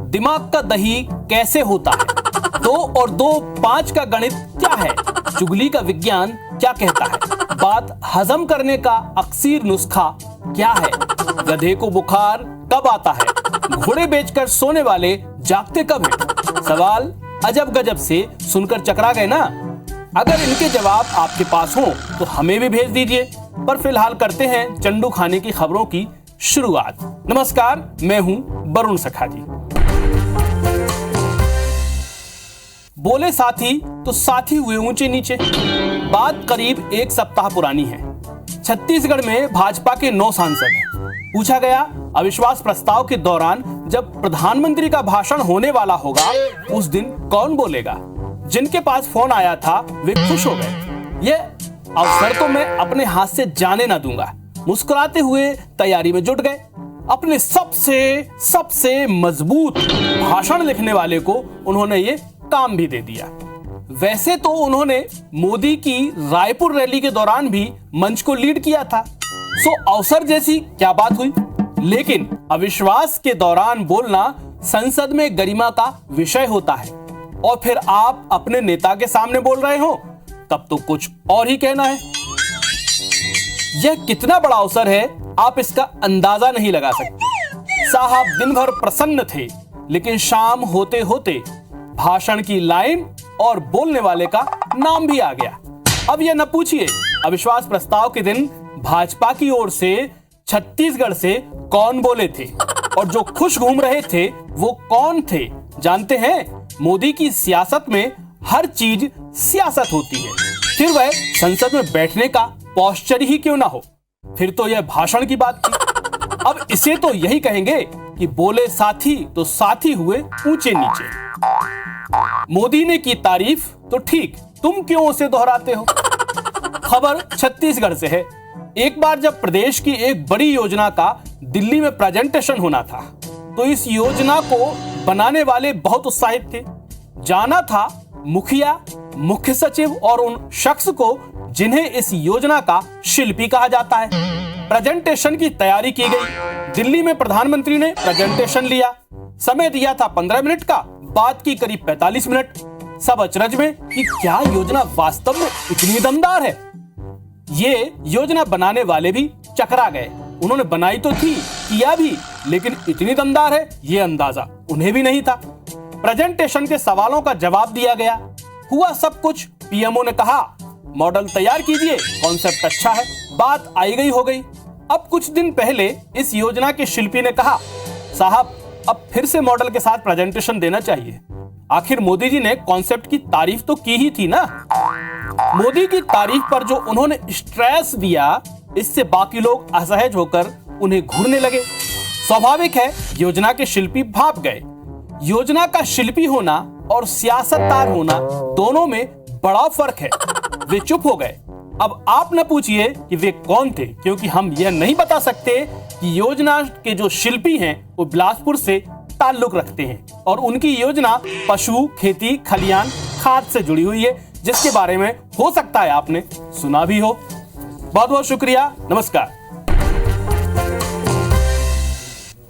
दिमाग का दही कैसे होता है, 2 और 2 5 का गणित क्या है, चुगली का विज्ञान क्या कहता है, बात हजम करने का अक्सीर नुस्खा क्या है, गधे को बुखार कब आता है, घोड़े बेचकर सोने वाले जागते कब हैं। सवाल अजब गजब से सुनकर चकरा गए ना। अगर इनके जवाब आपके पास हो तो हमें भी भेज दीजिए। पर फिलहाल करते हैं चंडू खाने की खबरों की शुरुआत। नमस्कार, मैं हूं वरुण सखाजी। बोले साथी तो साथी हुए ऊंचे नीचे। बात करीब 1 सप्ताह पुरानी है। छत्तीसगढ़ में भाजपा के 9 सांसद हैं। पूछा गया, अविश्वास प्रस्ताव के दौरान जब प्रधानमंत्री का भाषण होने वाला होगा उस दिन कौन बोलेगा। जिनके पास फोन आया था वे खुश हो गए। ये अवसर तो मैं अपने हाथ से जाने ना दूंगा। मुस्कुराते हुए तैयारी में जुट गए। अपने सबसे मजबूत भाषण लिखने वाले को उन्होंने ये काम भी दे दिया। वैसे तो उन्होंने मोदी की रायपुर रैली के दौरान भी मंच को लीड किया था, सो अवसर जैसी क्या बात हुई। लेकिन अविश्वास के दौरान बोलना संसद में गरिमा का विषय होता है और फिर आप अपने नेता के सामने बोल रहे हो तब तो कुछ और ही कहना है। यह कितना बड़ा अवसर है आप इसका अंदाजा नहीं लगा सकते। साहब दिन भर प्रसन्न थे, लेकिन शाम होते होते भाषण की लाइन और बोलने वाले का नाम भी आ गया। अब यह न पूछिए अविश्वास प्रस्ताव के दिन भाजपा की ओर से छत्तीसगढ़ से कौन बोले थे और जो खुश घूम रहे थे वो कौन थे। जानते हैं, मोदी की सियासत में हर चीज सियासत होती है, फिर वह संसद में बैठने का पोस्चर ही क्यों ना हो। फिर तो यह भाषण की बात थी। अब इसे तो यही कहेंगे कि बोले साथी तो साथी हुए ऊंचे नीचे। मोदी ने की तारीफ तो ठीक, तुम क्यों उसे दोहराते हो। खबर छत्तीसगढ़ से है। एक बार जब प्रदेश की एक बड़ी योजना का दिल्ली में प्रेजेंटेशन होना था तो इस योजना को बनाने वाले बहुत उत्साहित थे। जाना था मुखिया, मुख्य सचिव और उन शख्स को जिन्हें इस योजना का शिल्पी कहा जाता है। प्रेजेंटेशन की तैयारी की गई। दिल्ली में प्रधानमंत्री ने प्रेजेंटेशन लिया। समय दिया था 15 मिनट का, बात की करीब 45 मिनट। सब अचरज में कि क्या योजना वास्तव में इतनी दमदार है। ये योजना बनाने वाले भी चकरा गए। उन्होंने बनाई तो थी, किया भी, लेकिन इतनी दमदार है ये अंदाजा उन्हें भी नहीं था। प्रेजेंटेशन के सवालों का जवाब दिया गया। हुआ सब कुछ। पीएमओ ने कहा मॉडल तैयार कीजिए, कॉन्सेप्ट अच्छा है। बात आई गई हो गई। अब कुछ दिन पहले इस योजना के शिल्पी ने कहा, साहब अब फिर से मॉडल के साथ प्रेजेंटेशन देना चाहिए। आखिर मोदी जी ने कॉन्सेप्ट की तारीफ तो की ही थी ना। मोदी की तारीफ पर जो उन्होंने स्ट्रेस दिया, इससे बाकी लोग असहज होकर उन्हें घूरने लगे। स्वाभाविक है, योजना के शिल्पी भाप गए। योजना का शिल्पी होना और सियासतदार होना दोनों में बड़ा फर्क है। वे चुप हो गए। अब आप न पूछिए कि वे कौन थे, क्योंकि हम यह नहीं बता सकते कि योजना के जो शिल्पी हैं वो बिलासपुर से ताल्लुक रखते हैं और उनकी योजना पशु, खेती, खलियान, खाद से जुड़ी हुई है, जिसके बारे में हो सकता है आपने सुना भी हो। बहुत बहुत शुक्रिया। नमस्कार।